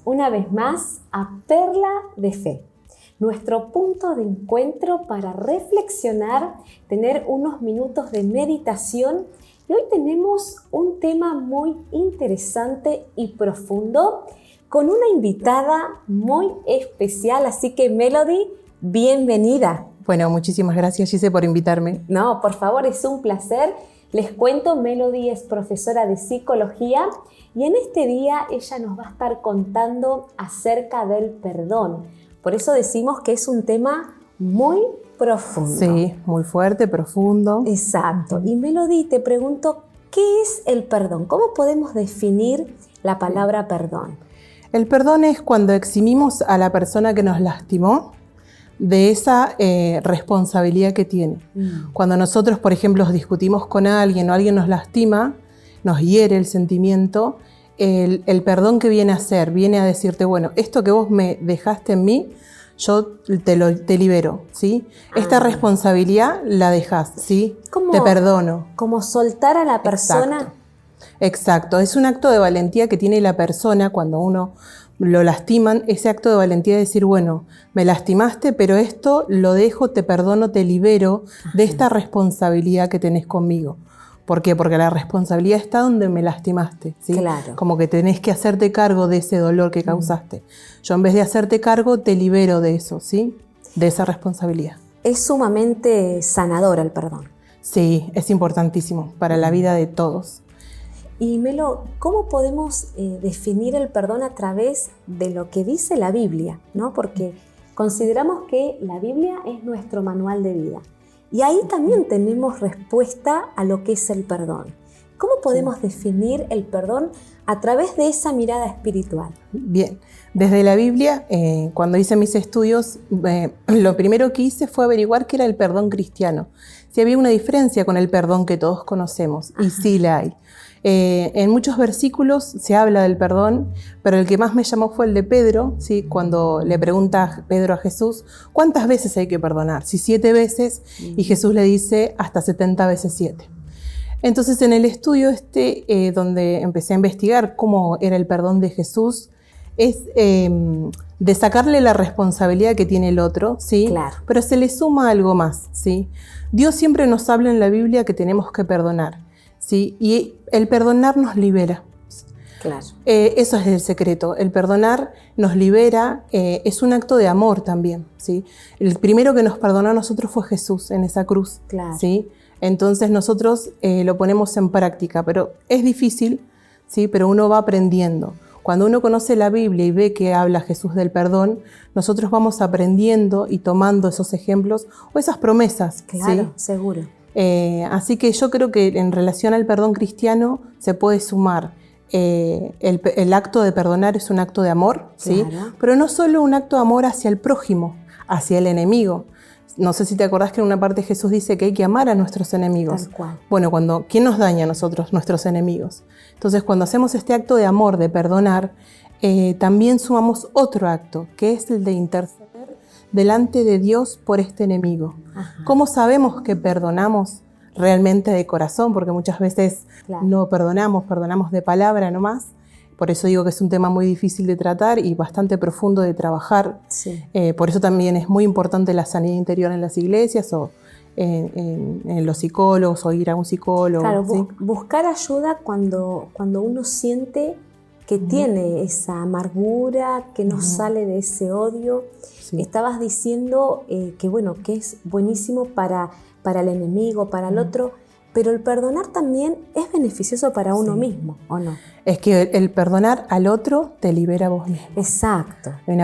una vez más a Perla de Fe, nuestro punto de encuentro para reflexionar, tener unos minutos de meditación. Y hoy tenemos un tema muy interesante y profundo con una invitada muy especial, así que Melody, bienvenida. Bueno, muchísimas gracias, Gise, por invitarme. No, por favor, es un placer. Les cuento, Melody es profesora de psicología y en este día ella nos va a estar contando acerca del perdón. Por eso decimos que es un tema muy profundo. Sí, muy fuerte, profundo. Exacto. Y Melody, te pregunto, ¿qué es el perdón? ¿Cómo podemos definir la palabra perdón? El perdón es cuando eximimos a la persona que nos lastimó de esa responsabilidad que tiene. Cuando nosotros, por ejemplo, discutimos con alguien o alguien nos lastima, nos hiere el sentimiento, el perdón que viene a hacer, viene a decirte, bueno, esto que vos me dejaste en mí, yo te libero, ¿sí? Esta responsabilidad la dejas, ¿sí? Te perdono. Como soltar a la persona. Exacto, es un acto de valentía que tiene la persona cuando uno lo lastiman, ese acto de valentía de decir, bueno, me lastimaste, pero esto lo dejo, te perdono, te libero de esta responsabilidad que tenés conmigo. ¿Por qué? Porque la responsabilidad está donde me lastimaste, ¿sí? Claro. Como que tenés que hacerte cargo de ese dolor que causaste. Yo en vez de hacerte cargo, te libero de eso, ¿sí? De esa responsabilidad. Es sumamente sanador el perdón. Sí, es importantísimo para la vida de todos. Y Melo, ¿cómo podemos definir el perdón a través de lo que dice la Biblia, ¿no? Porque consideramos que la Biblia es nuestro manual de vida. Y ahí también tenemos respuesta a lo que es el perdón. ¿Cómo podemos definir el perdón a través de esa mirada espiritual? Bien, desde la Biblia, cuando hice mis estudios, lo primero que hice fue averiguar qué era el perdón cristiano. Si había una diferencia con el perdón que todos conocemos, y sí la hay. En muchos versículos se habla del perdón, pero el que más me llamó fue el de Pedro, ¿sí? Cuando le pregunta Pedro a Jesús, ¿cuántas veces hay que perdonar? Si 7 veces, y Jesús le dice hasta 70 veces 7. Entonces en el estudio donde empecé a investigar cómo era el perdón de Jesús, es de sacarle la responsabilidad que tiene el otro, ¿sí? Claro. Pero se le suma algo más, ¿sí? Dios siempre nos habla en la Biblia que tenemos que perdonar, ¿sí? Y el perdonar nos libera. Claro. Eso es el secreto. El perdonar nos libera, es un acto de amor también, ¿sí? El primero que nos perdonó a nosotros fue Jesús en esa cruz, Claro. ¿sí? Entonces nosotros lo ponemos en práctica, pero es difícil, ¿sí? Pero uno va aprendiendo. Cuando uno conoce la Biblia y ve que habla Jesús del perdón, nosotros vamos aprendiendo y tomando esos ejemplos o esas promesas. Claro, ¿sí? seguro. Así que yo creo que en relación al perdón cristiano se puede sumar el acto de perdonar es un acto de amor, ¿sí? Claro. Pero no solo un acto de amor hacia el prójimo, hacia el enemigo. No sé si te acordás que en una parte Jesús dice que hay que amar a nuestros enemigos. Tal cual. Bueno, ¿quién nos daña a nosotros? Nuestros enemigos. Entonces, cuando hacemos este acto de amor, de perdonar, también sumamos otro acto, que es el de interceder delante de Dios por este enemigo. Ajá. ¿Cómo sabemos que perdonamos realmente de corazón? Porque muchas veces no perdonamos de palabra nomás. Por eso digo que es un tema muy difícil de tratar y bastante profundo de trabajar. Sí. Por eso también es muy importante la sanidad interior en las iglesias o en los psicólogos o ir a un psicólogo. Claro, ¿sí? Buscar ayuda cuando uno siente que tiene esa amargura, que no sale de ese odio. Sí. Estabas diciendo que es buenísimo para el enemigo, para el otro, pero el perdonar también es beneficioso para uno mismo, ¿o no? Es que el perdonar al otro te libera a vos mismo. Exacto. Hay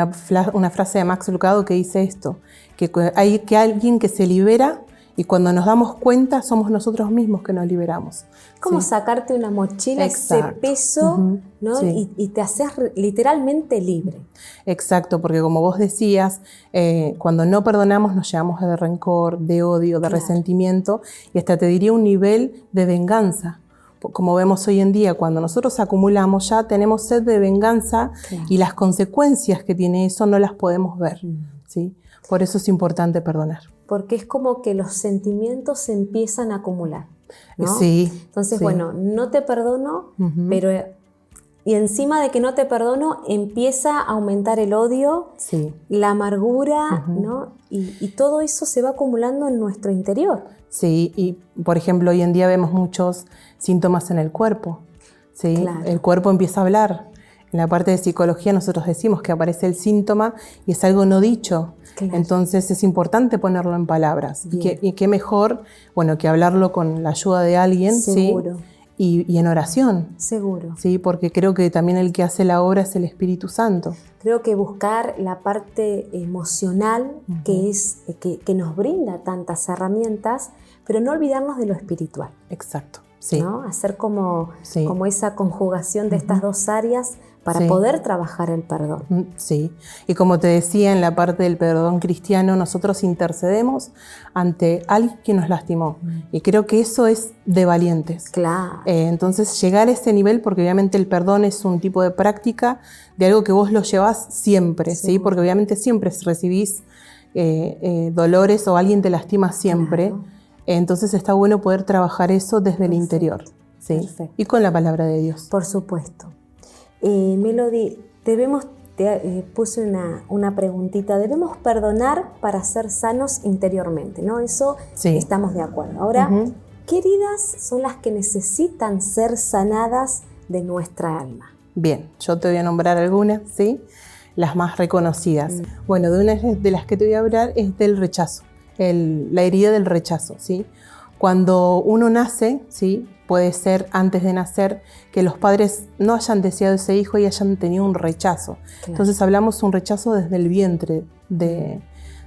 una frase de Max Lucado que dice esto, que hay alguien que se libera y cuando nos damos cuenta somos nosotros mismos que nos liberamos. Como sacarte una mochila, ese peso, ¿no? Sí. Y te haces literalmente libre. Exacto, porque como vos decías, cuando no perdonamos nos llevamos de rencor, de odio, de resentimiento y hasta te diría un nivel de venganza. Como vemos hoy en día, cuando nosotros acumulamos ya tenemos sed de venganza y las consecuencias que tiene eso no las podemos ver, ¿sí? Por eso es importante perdonar. Porque es como que los sentimientos se empiezan a acumular, ¿no? Sí. Entonces, sí. bueno, no te perdono, pero Y encima de que no te perdono, empieza a aumentar el odio, Sí. la amargura, ¿no? Y todo eso se va acumulando en nuestro interior. Sí, y por ejemplo, hoy en día vemos muchos síntomas en el cuerpo. ¿Sí? Claro. El cuerpo empieza a hablar. En la parte de psicología nosotros decimos que aparece el síntoma y es algo no dicho. Claro. Entonces es importante ponerlo en palabras. Y qué mejor, bueno, que hablarlo con la ayuda de alguien. Seguro. ¿Sí? Y en oración. Seguro. Sí, porque creo que también el que hace la obra es el Espíritu Santo. Creo que buscar la parte emocional que nos brinda tantas herramientas, pero no olvidarnos de lo espiritual. Exacto. Sí. ¿No? Hacer como Sí. esa conjugación de estas dos áreas para Sí. poder trabajar el perdón. Sí, y como te decía, en la parte del perdón cristiano, nosotros intercedemos ante alguien que nos lastimó. Y creo que eso es de valientes. Claro. Entonces, llegar a ese nivel, porque obviamente el perdón es un tipo de práctica de algo que vos lo llevás siempre, ¿sí? Porque obviamente siempre recibís dolores o alguien te lastima siempre. Claro. Entonces está bueno poder trabajar eso desde el interior. ¿sí? Perfecto. Y con la palabra de Dios. Por supuesto. Melody, puse una preguntita. Debemos perdonar para ser sanos interiormente, ¿no? Eso Sí. estamos de acuerdo. Ahora, ¿qué heridas son las que necesitan ser sanadas de nuestra alma? Bien, yo te voy a nombrar algunas, ¿sí? Las más reconocidas. Bueno, de una de las que te voy a hablar es del rechazo, la herida del rechazo, ¿sí? Cuando uno nace, ¿sí? Puede ser antes de nacer que los padres no hayan deseado ese hijo y hayan tenido un rechazo. Claro. Entonces hablamos un rechazo desde el vientre de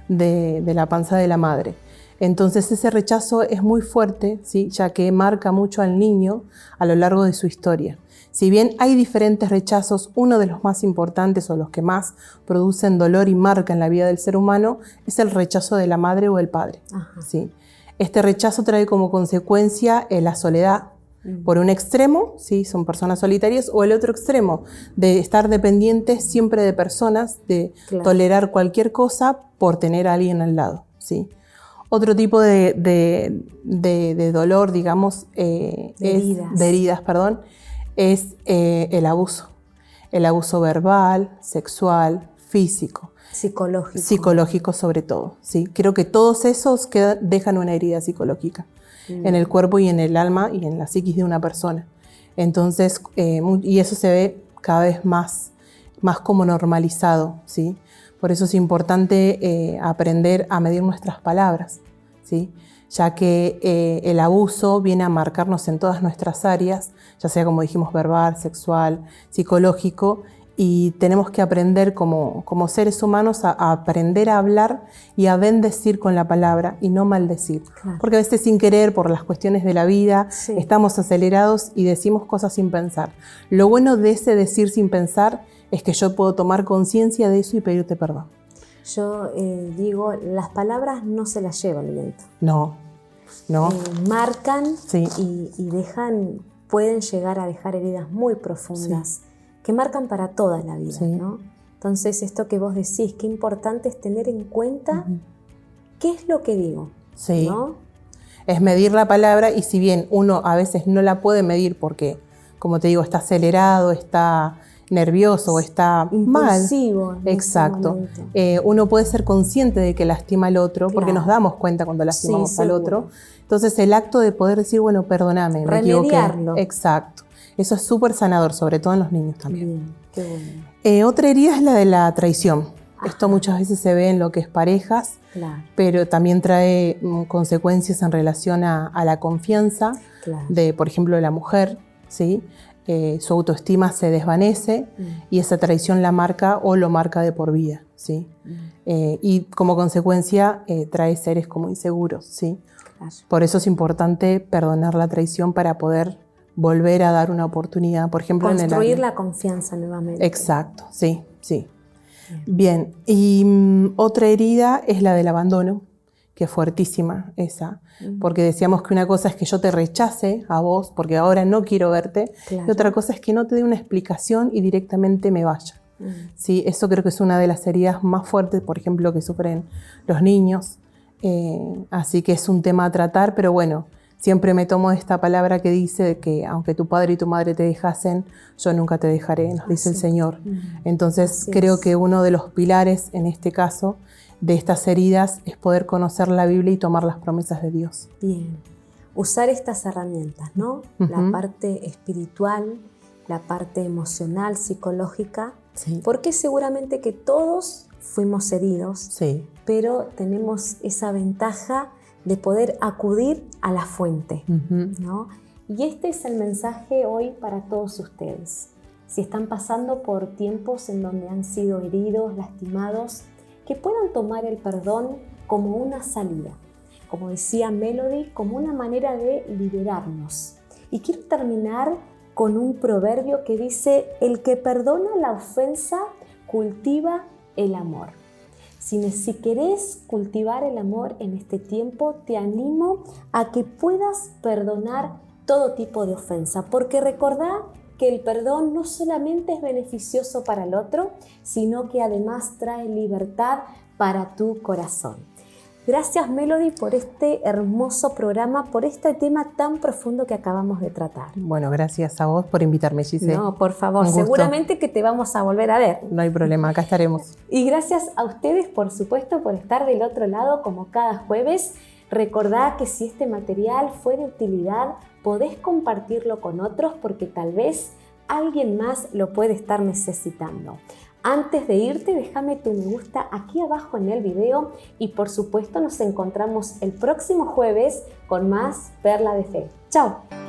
la panza de la madre. Entonces ese rechazo es muy fuerte, ¿sí? Ya que marca mucho al niño a lo largo de su historia. Si bien hay diferentes rechazos, uno de los más importantes o los que más producen dolor y marcan la vida del ser humano es el rechazo de la madre o el padre. ¿Sí? Este rechazo trae como consecuencia la soledad. Por un extremo, ¿sí? Son personas solitarias, o el otro extremo, de estar dependientes siempre de personas, de tolerar cualquier cosa por tener a alguien al lado. ¿Sí? Otro tipo de dolor, digamos, de heridas, perdón, es el abuso verbal, sexual, físico. Psicológico sobre todo, ¿sí? Creo que todos esos dejan una herida psicológica en el cuerpo y en el alma y en la psiquis de una persona. Entonces, y eso se ve cada vez más como normalizado, ¿sí? Por eso es importante aprender a medir nuestras palabras, ¿sí? Ya que el abuso viene a marcarnos en todas nuestras áreas, ya sea como dijimos verbal, sexual, psicológico, y tenemos que aprender como seres humanos a aprender a hablar y a bendecir con la palabra y no maldecir. Claro. Porque a veces sin querer, por las cuestiones de la vida, estamos acelerados y decimos cosas sin pensar. Lo bueno de ese decir sin pensar es que yo puedo tomar conciencia de eso y pedirte perdón. Yo digo, las palabras no se las lleva el viento. No. Marcan y pueden llegar a dejar heridas muy profundas que marcan para toda la vida, ¿no? Entonces, esto que vos decís, qué importante es tener en cuenta qué es lo que digo, ¿no? Es medir la palabra, y si bien uno a veces no la puede medir porque, como te digo, está acelerado, está nervioso o está impulsivo, mal. Exacto. Uno puede ser consciente de que lastima al otro, porque nos damos cuenta cuando lastimamos al otro. Entonces el acto de poder decir, bueno, perdóname, me equivoqué. Exacto. Eso es súper sanador, sobre todo en los niños también. Bien, qué bueno. Otra herida es la de la traición. Esto muchas veces se ve en lo que es parejas, pero también trae consecuencias en relación a la confianza de, por ejemplo, de la mujer, ¿sí? Su autoestima se desvanece y esa traición la marca o lo marca de por vida, ¿sí? Y como consecuencia trae seres como inseguros, ¿sí? Por eso es importante perdonar la traición para poder volver a dar una oportunidad, por ejemplo, construir la confianza nuevamente. Exacto, sí. Bien, y otra herida es la del abandono, que es fuertísima esa, porque decíamos que una cosa es que yo te rechace a vos porque ahora no quiero verte, y otra cosa es que no te dé una explicación y directamente me vaya. ¿Sí? Eso creo que es una de las heridas más fuertes, por ejemplo, que sufren los niños, así que es un tema a tratar, pero bueno, siempre me tomo esta palabra que dice que aunque tu padre y tu madre te dejasen, yo nunca te dejaré, nos dice el Señor. Entonces creo que uno de los pilares en este caso de estas heridas es poder conocer la Biblia y tomar las promesas de Dios. Bien, usar estas herramientas, ¿no? La parte espiritual, la parte emocional, psicológica, porque seguramente que todos fuimos heridos, pero tenemos esa ventaja de poder acudir a la fuente, ¿no? Y este es el mensaje hoy para todos ustedes. Si están pasando por tiempos en donde han sido heridos, lastimados, que puedan tomar el perdón como una salida, como decía Melody, como una manera de liberarnos. Y quiero terminar con un proverbio que dice: el que perdona la ofensa cultiva el amor. Si querés cultivar el amor en este tiempo, te animo a que puedas perdonar todo tipo de ofensa, porque recordá que el perdón no solamente es beneficioso para el otro, sino que además trae libertad para tu corazón. Gracias, Melody, por este hermoso programa, por este tema tan profundo que acabamos de tratar. Bueno, gracias a vos por invitarme, Giselle. No, por favor, seguramente que te vamos a volver a ver. No hay problema, acá estaremos. Y gracias a ustedes, por supuesto, por estar del otro lado como cada jueves. Recordá que si este material fue de utilidad, podés compartirlo con otros porque tal vez alguien más lo puede estar necesitando. Antes de irte, déjame tu me gusta aquí abajo en el video y por supuesto nos encontramos el próximo jueves con más Perla de Fe. ¡Chao!